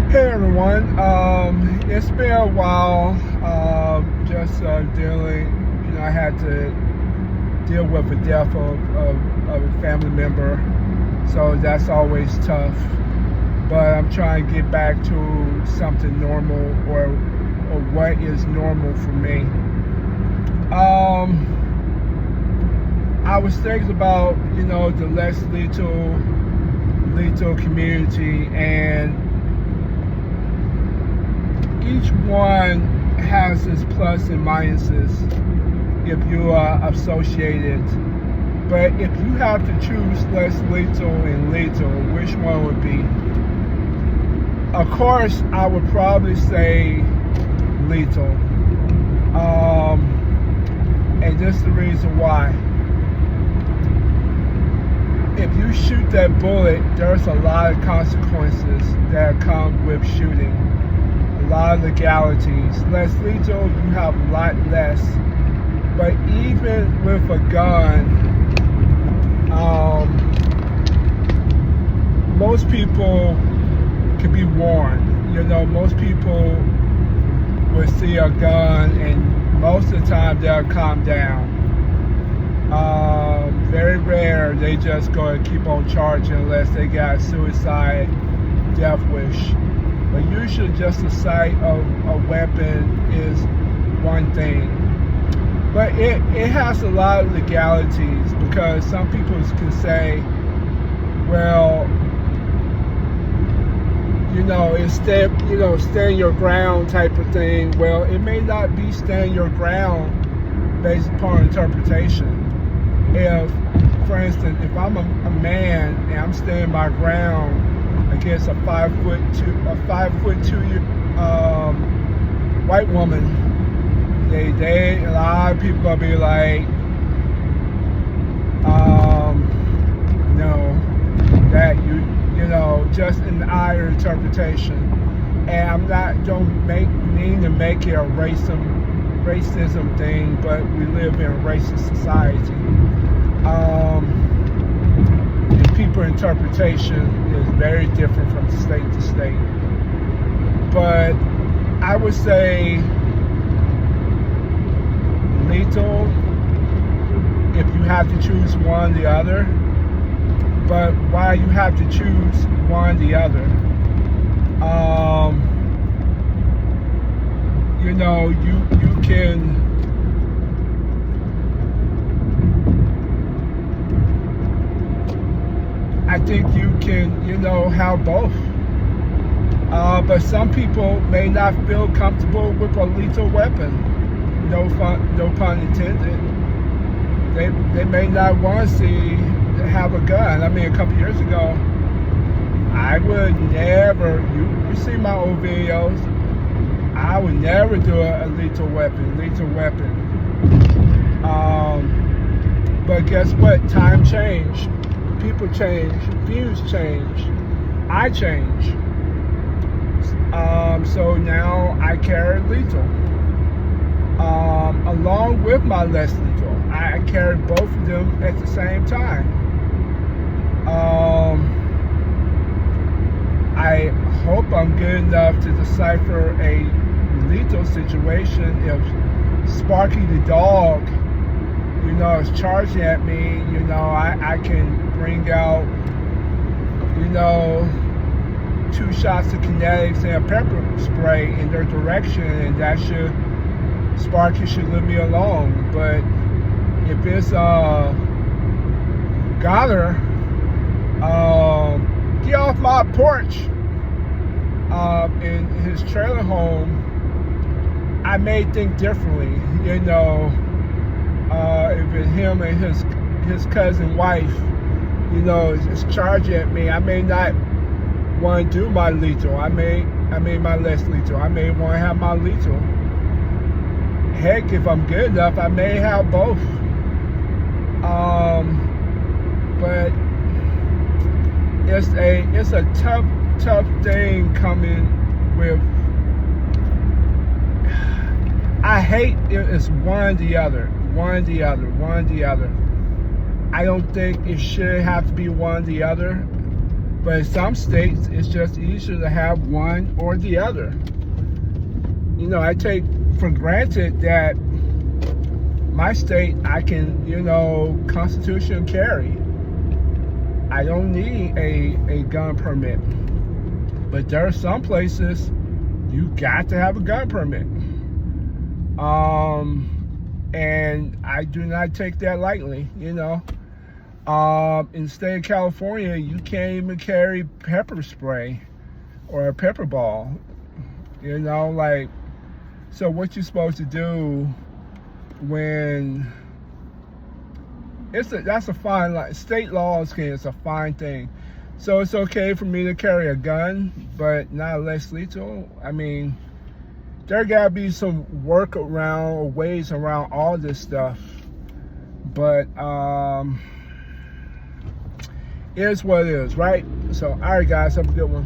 Hey everyone, it's been a while. Just dealing, I had to deal with the death of a family member, so that's always tough. But I'm trying to get back to something normal, or what is normal for me. I was thinking about, the less lethal community, and each one has its plus and minuses if you are associated. But if you have to choose less lethal and lethal, which one would be? Of course, I would probably say lethal. And this is the reason why. If you shoot that bullet, there's a lot of consequences that come with shooting. A lot of legalities. Less lethal, you have a lot less. But even with a gun, most people can be warned. Most people will see a gun, and most of the time they'll calm down. Very rare they just go to keep on charging unless they got suicide, death wish. But usually just the sight of a weapon is one thing. But it has a lot of legalities, because some people can say, well, it's stand your ground type of thing. Well, it may not be stand your ground based upon interpretation. If, for instance, if I'm a man and I'm standing my ground against a 5'2" white woman, a lot of people gonna be like, no, that just in our interpretation. And don't mean to make it a racism thing, but we live in a racist society. And people's interpretation is very different from state to state. But I would say lethal if you have to choose one or the other. But why you have to choose one or the other? You can I think you can, have both. But some people may not feel comfortable with a lethal weapon. No pun intended. They may not want to have a gun. I mean, a couple years ago, I would never. You see my old videos. I would never do a lethal weapon. But guess what? Time changed. People change. Views change. I change. So now I carry lethal. Along with my less lethal. I carry both of them at the same time. I hope I'm good enough to decipher a lethal situation. If Sparky the dog, is charging at me, I can bring out, 2 shots of kinetics and a pepper spray in their direction, and Sparky should leave me alone. But if it's Goddard, get off my porch, in his trailer home, I may think differently. If it's him and his cousin wife, is charging at me, I may not want to do my lethal. I may my less lethal. I may want to have my lethal. Heck, if I'm good enough, I may have both. But it's a tough thing coming with. I hate it's one or the other. I don't think it should have to be one or the other. But in some states, it's just easier to have one or the other. You know, I take for granted that my state, I can, you know, constitutional carry. I don't need a gun permit. But there are some places you got to have a gun permit. And I do not take that lightly, you know. In the state of California, you can't even carry pepper spray or a pepper ball. You know, like, so what you supposed to do when that's a fine line. State laws it's a fine thing. So it's okay for me to carry a gun, but not less lethal. I mean, there gotta be some workaround or ways around all this stuff. But it is what it is, right? So, all right, guys, have a good one.